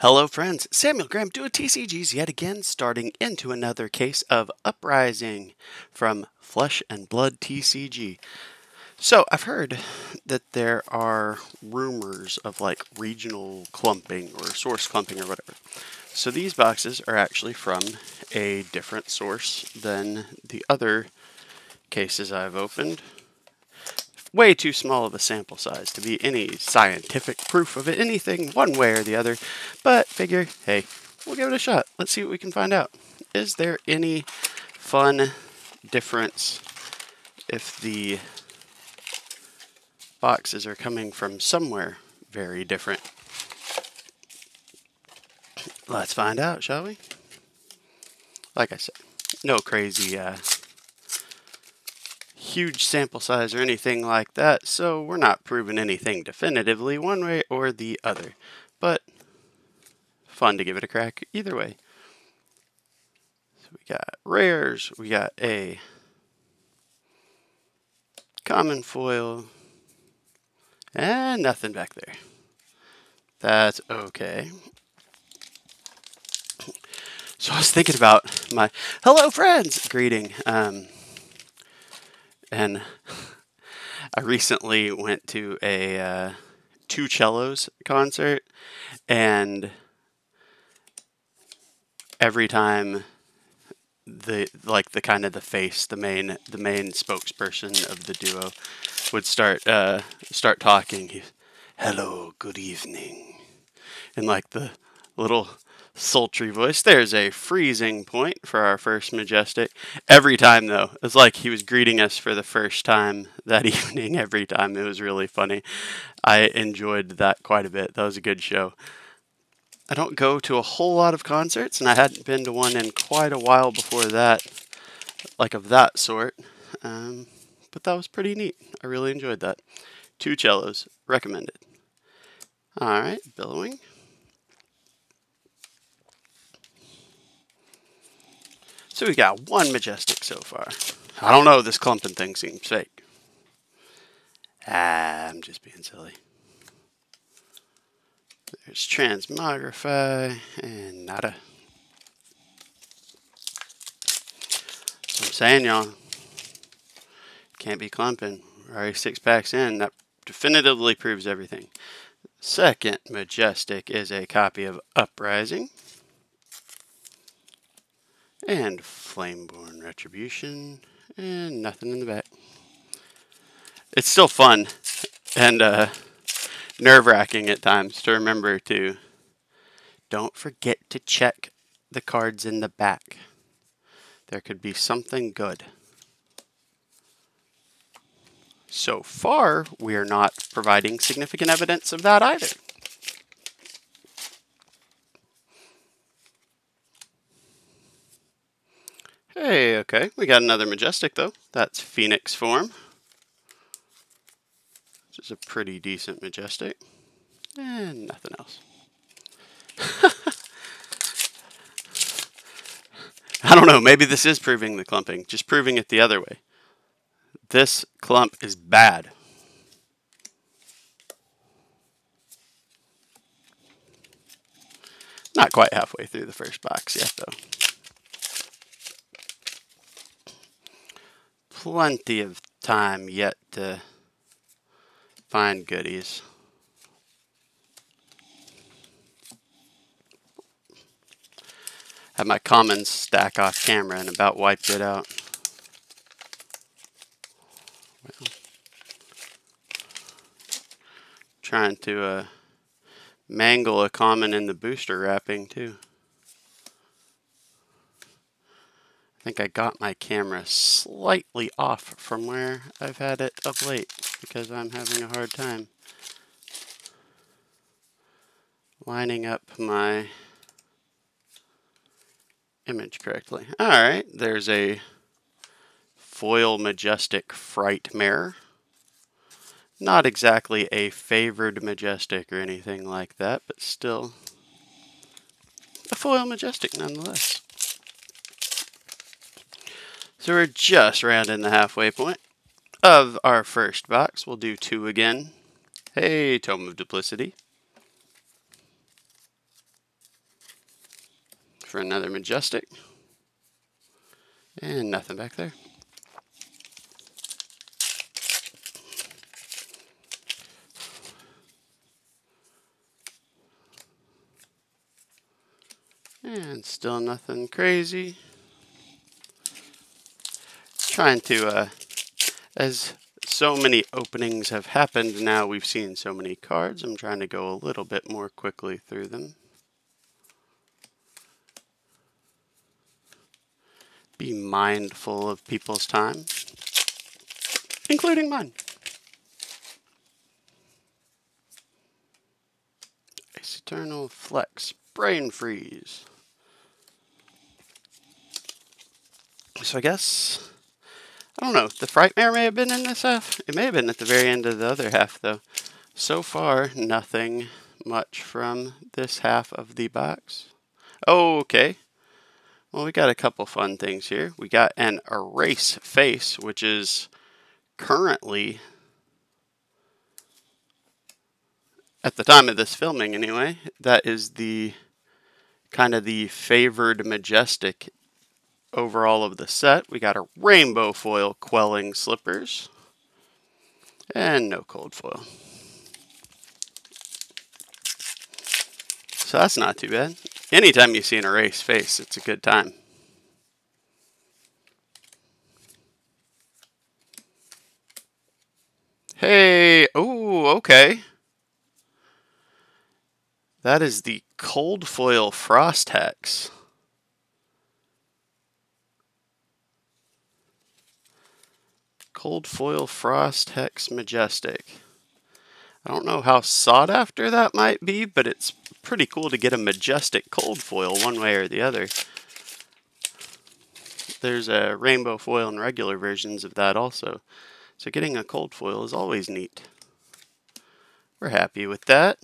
Hello friends, Samuel Graham doing TCGs yet again, starting into another case of Uprising from Flesh and Blood TCG. So I've heard that there are rumors of like regional clumping or source clumping or whatever. So these boxes are actually from a different source than the other cases I've opened. Way too small of a sample size to be any scientific proof of anything one way or the other, but figure, hey, we'll give it a shot. Let's see what we can find out. Is there any fun difference if the boxes are coming from somewhere very different? Let's find out, shall we? Like I said, no crazy huge sample size or anything like that, so we're not proving anything definitively one way or the other, but fun to give it a crack either way. So we got rares, we got a common foil, and nothing back there. That's okay. So I was thinking about my hello friends greeting, and I recently went to a Two Cellos concert, and every time the main spokesperson of the duo would start talking, hello, good evening, in like the little sultry voice. There's a freezing point for our first Majestic. Every time, though, it's like he was greeting us for the first time that evening. Every time. It was really funny. I enjoyed that quite a bit. That was a good show. I don't go to a whole lot of concerts, and I hadn't been to one in quite a while before that, like of that sort. But that was pretty neat. I really enjoyed that. Two Cellos. Recommended. Alright, billowing. So we got one Majestic so far. I don't know, this clumping thing seems fake. I'm just being silly. There's Transmogrify and nada. So I'm saying, y'all, can't be clumping. We're already 6 packs in. That definitively proves everything. Second Majestic is a copy of Uprising. And Flameborn Retribution. And nothing in the back. It's still fun. And nerve-wracking at times to remember to don't forget to check the cards in the back. There could be something good. So far, we are not providing significant evidence of that either. Hey, okay, we got another Majestic though. That's Phoenix form, which is a pretty decent Majestic. And nothing else. I don't know, maybe this is proving the clumping, just proving it the other way. This clump is bad. Not quite halfway through the first box yet, though. Plenty of time yet to find goodies. Had my commons stack off camera and about wiped it out. Well, trying to mangle a common in the booster wrapping too. I think I got my camera slightly off from where I've had it of late because I'm having a hard time lining up my image correctly. Alright, there's a foil Majestic Frightmare. Not exactly a favored Majestic or anything like that, but still a foil Majestic nonetheless. So we're just rounding the halfway point of our first box. We'll do 2 again. Hey, Tome of Duplicity. for another Majestic. And nothing back there. And still nothing crazy. Trying to, as so many openings have happened now, we've seen so many cards, I'm trying to go a little bit more quickly through them. Be mindful of people's time, including mine. Ice Eternal, Flex, Brain Freeze. So I guess, I don't know, the Frightmare may have been in this half. It may have been at the very end of the other half, though. So far, nothing much from this half of the box. Oh, okay. Well, we got a couple fun things here. We got an Erase Face, which is currently, at the time of this filming anyway, that is the kind of the favored Majestic overall of the set. We got a Rainbow Foil Quelling Slippers, and no Cold Foil. So that's not too bad. Anytime you see an Erase Face, it's a good time. Hey, oh, okay. That is the Cold Foil Frost Hex. Cold Foil Frost Hex Majestic. I don't know how sought after that might be, but it's pretty cool to get a Majestic Cold Foil one way or the other. There's a Rainbow Foil and regular versions of that also. So getting a Cold Foil is always neat. We're happy with that.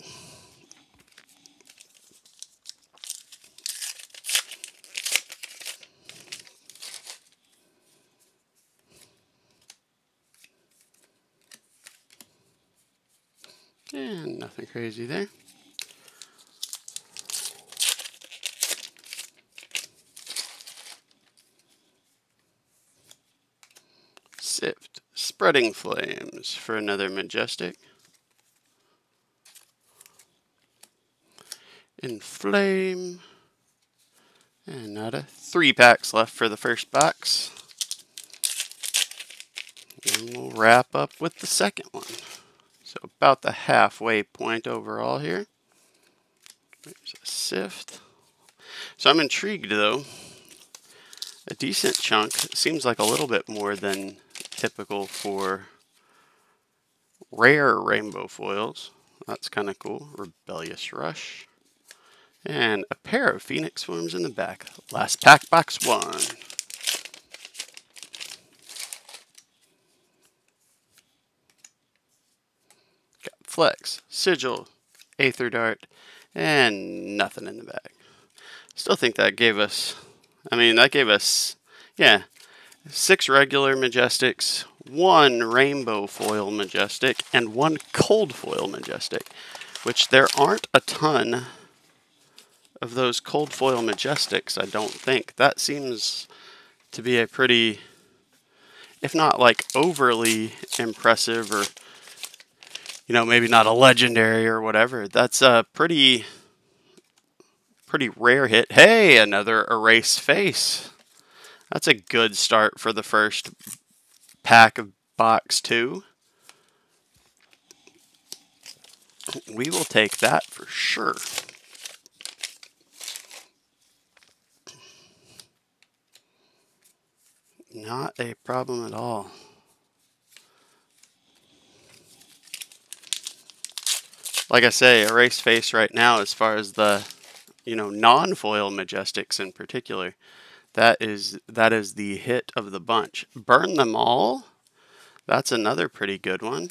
And nothing crazy there. Sift, Spreading Flames for another Majestic. Inflame. And nada. 3 packs left for the first box. And we'll wrap up with the second one. So about the halfway point overall here. There's a Sift. So I'm intrigued though. A decent chunk. Seems like a little bit more than typical for rare rainbow foils. That's kind of cool. Rebellious Rush. And a pair of Phoenix Swarms in the back. Last pack, box 1. Got Flex, Sigil, Aether Dart, and nothing in the bag. Still think that gave us, that gave us, yeah, 6 regular Majestics, 1 Rainbow Foil Majestic, and 1 Cold Foil Majestic, which there aren't a ton of those Cold Foil Majestics, I don't think. That seems to be a pretty, if not like overly impressive or, maybe not a legendary or whatever. That's a pretty rare hit. Hey, another Erase Face. That's a good start for the first pack of box 2. We will take that for sure. Not a problem at all. Like I say, Erase Face right now, as far as the, non-foil Majestics in particular, that is the hit of the bunch. Burn Them All, that's another pretty good one.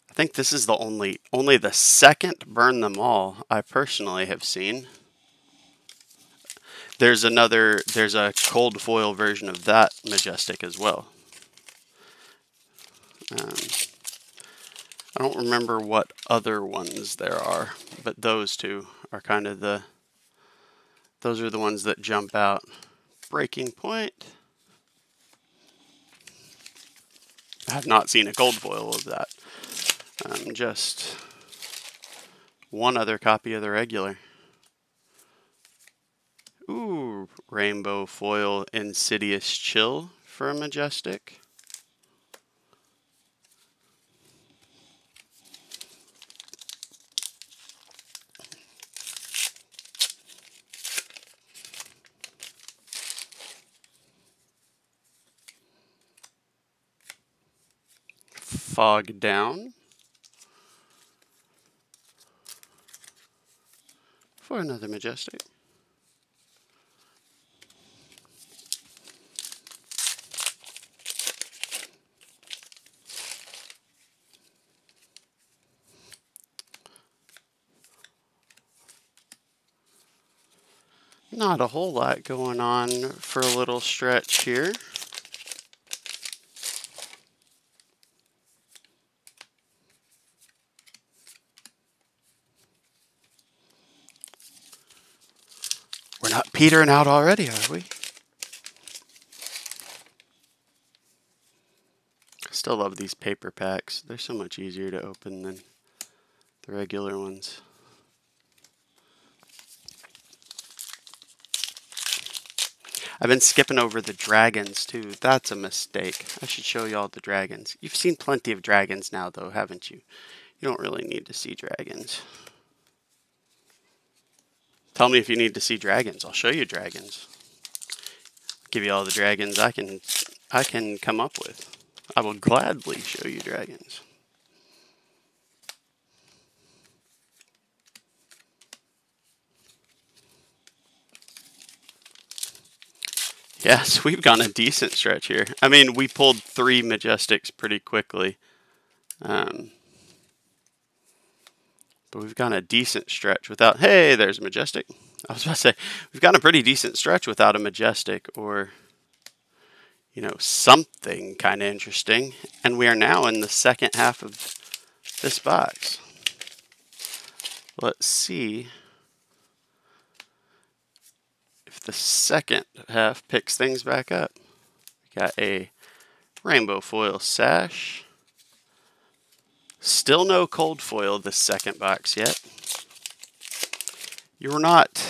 I think this is the only the second Burn Them All I personally have seen. There's a cold foil version of that Majestic as well. I don't remember what other ones there are, but those two are kind of the Those are the ones that jump out. Breaking Point. I have not seen a gold foil of that. Just one other copy of the regular. Ooh, rainbow foil Insidious Chill for a Majestic. Fog Down for another Majestic. Not a whole lot going on for a little stretch here. We're not petering out already, are we? I still love these paper packs. They're so much easier to open than the regular ones. I've been skipping over the dragons too. That's a mistake. I should show you all the dragons. You've seen plenty of dragons now though, haven't you? You don't really need to see dragons. Tell me if you need to see dragons. I'll show you dragons. Give you all the dragons I can come up with. I will gladly show you dragons. Yes, we've gone a decent stretch here. I mean, we pulled 3 Majestics pretty quickly. But we've gone a decent stretch without... Hey, there's a Majestic. I was about to say, we've gone a pretty decent stretch without a Majestic or, you know, something kind of interesting. And we are now in the second half of this box. Let's see if the second half picks things back up. We got a rainbow foil sash. Still no cold foil this second box yet. You're not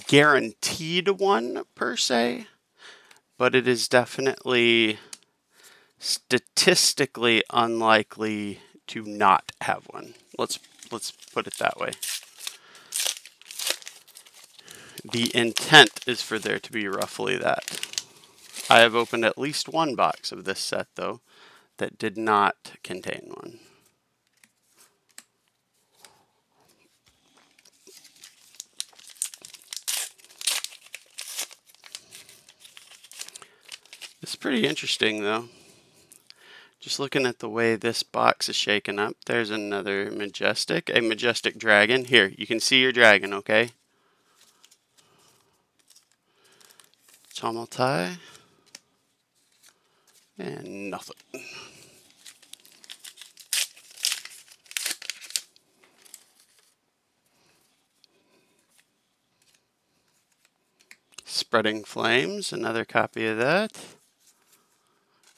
guaranteed one per se, but it is definitely statistically unlikely to not have one. Let's put it that way. The intent is for there to be roughly that. I have opened at least one box of this set, though, that did not contain one. It's pretty interesting, though. Just looking at the way this box is shaken up, there's another Majestic, a Majestic Dragon. Here, you can see your dragon, okay? Tomotai. And nothing. Spreading Flames, another copy of that.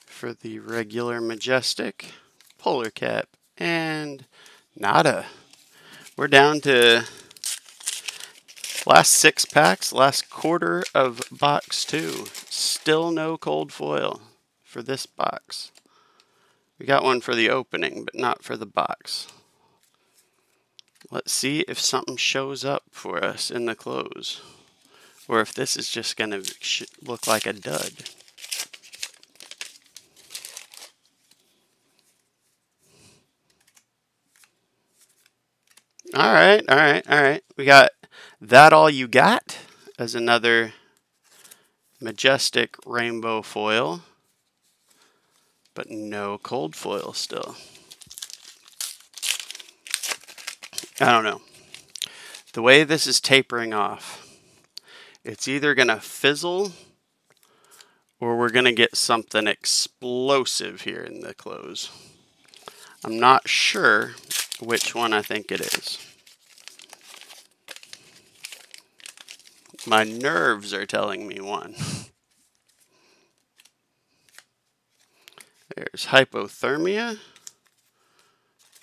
For the regular Majestic, Polar Cap, and nada. We're down to last 6 packs, last quarter of box 2. Still no cold foil for this box. We got one for the opening, but not for the box. Let's see if something shows up for us in the close, or if this is just going to look like a dud. All right. We got That All You Got as another Majestic rainbow foil, but no cold foil still. I don't know. The way this is tapering off, it's either going to fizzle or we're going to get something explosive here in the close. I'm not sure which one I think it is. My nerves are telling me one. There's Hypothermia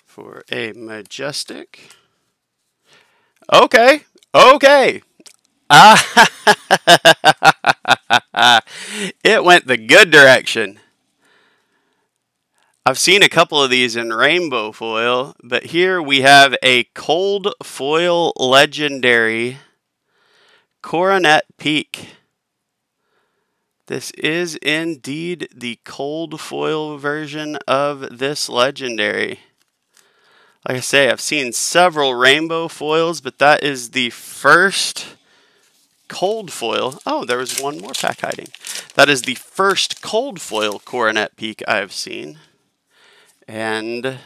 for a Majestic. Okay. Okay. It went the good direction. I've seen a couple of these in rainbow foil, but here we have a cold foil legendary Coronet Peak. This is indeed the cold foil version of this legendary. Like I say, I've seen several rainbow foils, but that is the first cold foil. Oh, there was one more pack hiding. That is the first cold foil Coronet Peak I've seen. And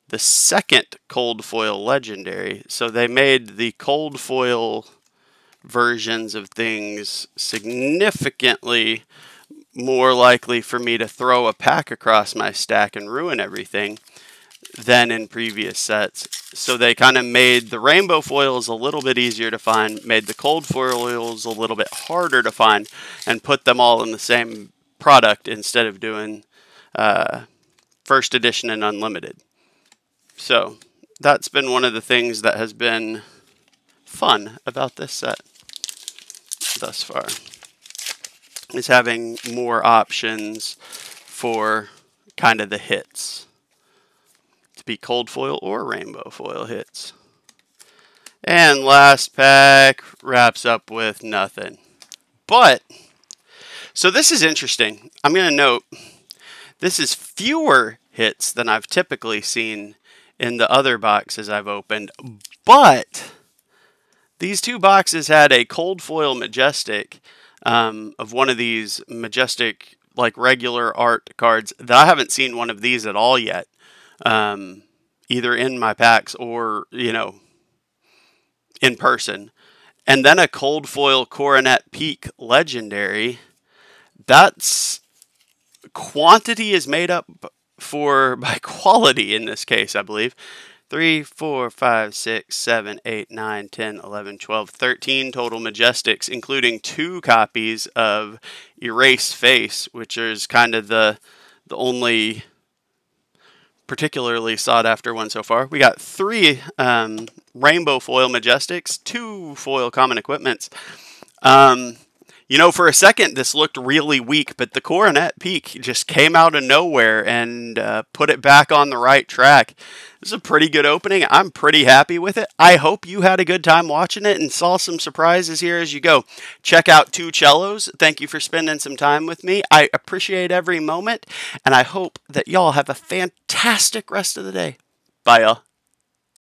the second cold foil legendary. So they made the cold foil versions of things significantly more likely for me to throw a pack across my stack and ruin everything than in previous sets. So they kind of made the rainbow foils a little bit easier to find, made the cold foils a little bit harder to find, and put them all in the same product instead of doing first edition and unlimited. So that's been one of the things that has been fun about this set thus far, is having more options for kind of the hits to be cold foil or rainbow foil hits. And last pack wraps up with nothing. But, so this is interesting. I'm going to note, this is fewer hits than I've typically seen in the other boxes I've opened. But these two boxes had a cold foil Majestic of one of these Majestic, like regular art cards that I haven't seen one of these at all yet. Either in my packs or, you know, in person. And then a cold foil Coronet Peak legendary. That's quantity is made up for by quality in this case, I believe. 3, 4, 5, 6, 7, 8, 9, 10, 11, 12, 13 total Majestics, including 2 copies of Erase Face, which is kind of the only particularly sought after one so far. We got 3 rainbow foil Majestics, 2 foil common equipments. You know, for a second, this looked really weak, but the Coronet Peak just came out of nowhere and put it back on the right track. This is a pretty good opening. I'm pretty happy with it. I hope you had a good time watching it and saw some surprises here as you go. Check out 2 Cellos. Thank you for spending some time with me. I appreciate every moment, and I hope that y'all have a fantastic rest of the day. Bye, y'all.